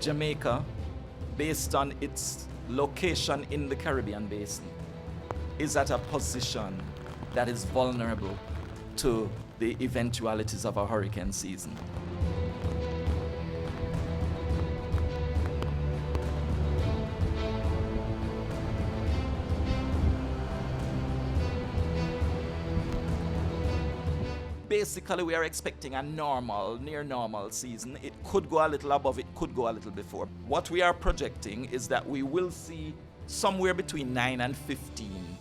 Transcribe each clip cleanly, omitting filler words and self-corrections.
Jamaica, based on its location in the Caribbean basin, is at a position that is vulnerable to the eventualities of a hurricane season. Basically, we are expecting a normal, near normal season. It could go a little above, it could go a little before. What we are projecting is that we will see somewhere between 9 and 15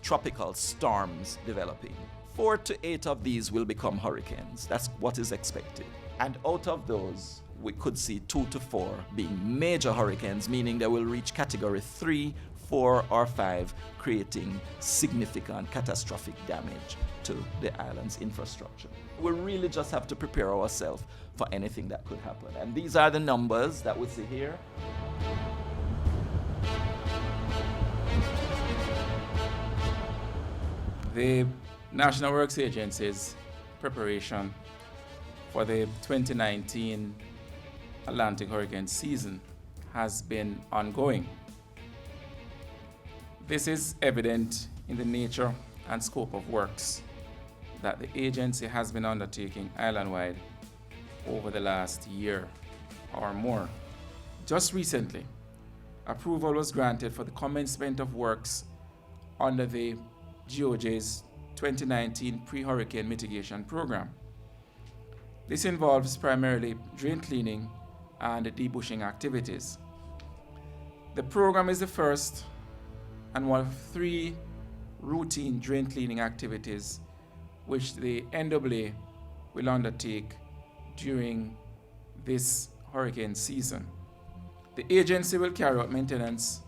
tropical storms developing. 4 to 8 of these will become hurricanes. That's what is expected. And out of those, we could see 2 to 4 being major hurricanes, meaning they will reach category 3, 4, or 5, creating significant catastrophic damage to the island's infrastructure. We really just have to prepare ourselves for anything that could happen. And these are the numbers that we see here. The National Works Agency's preparation for the 2019 Atlantic hurricane season has been ongoing. This is evident in the nature and scope of works that the agency has been undertaking island-wide over the last year or more. Just recently, approval was granted for the commencement of works under the GOJ's 2019 Pre-Hurricane Mitigation Program. This involves primarily drain cleaning and debushing activities. The program is the first and one of 3 routine drain cleaning activities which the NAA will undertake during this hurricane season. The agency will carry out maintenance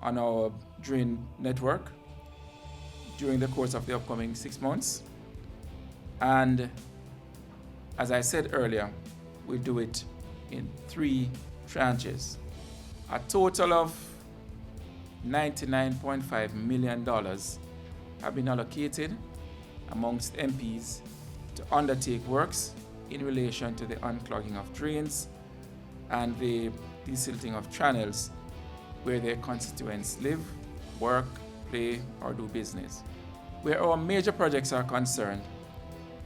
on our drain network during the course of the upcoming 6 months. And as I said earlier, we'll do it in 3 tranches. A total of $99.5 million have been allocated amongst MPs to undertake works in relation to the unclogging of drains and the desilting of channels where their constituents live, work, play, or do business. Where our major projects are concerned,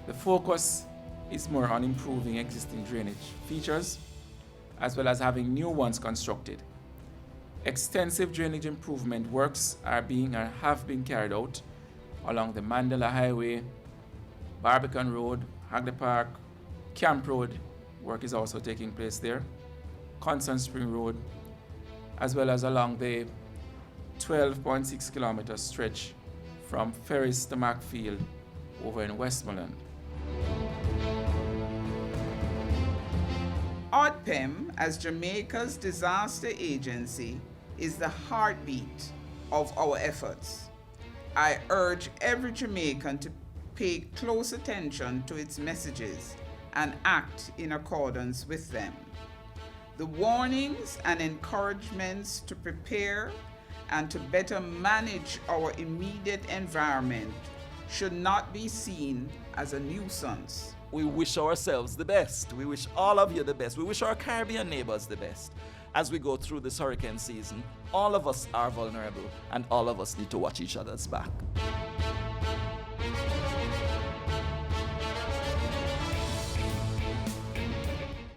the focus is more on improving existing drainage features as well as having new ones constructed. Extensive drainage improvement works have been carried out along the Mandela Highway, Barbican Road, Hagley Park, Camp Road, work is also taking place there, Constant Spring Road, as well as along the 12.6 kilometer stretch from Ferris to Macfield over in Westmoreland. OPM, as Jamaica's disaster agency, is the heartbeat of our efforts. I urge every Jamaican to pay close attention to its messages and act in accordance with them. The warnings and encouragements to prepare and to better manage our immediate environment should not be seen as a nuisance. We wish ourselves the best. We wish all of you the best. We wish our Caribbean neighbors the best. As we go through this hurricane season, all of us are vulnerable and all of us need to watch each other's back.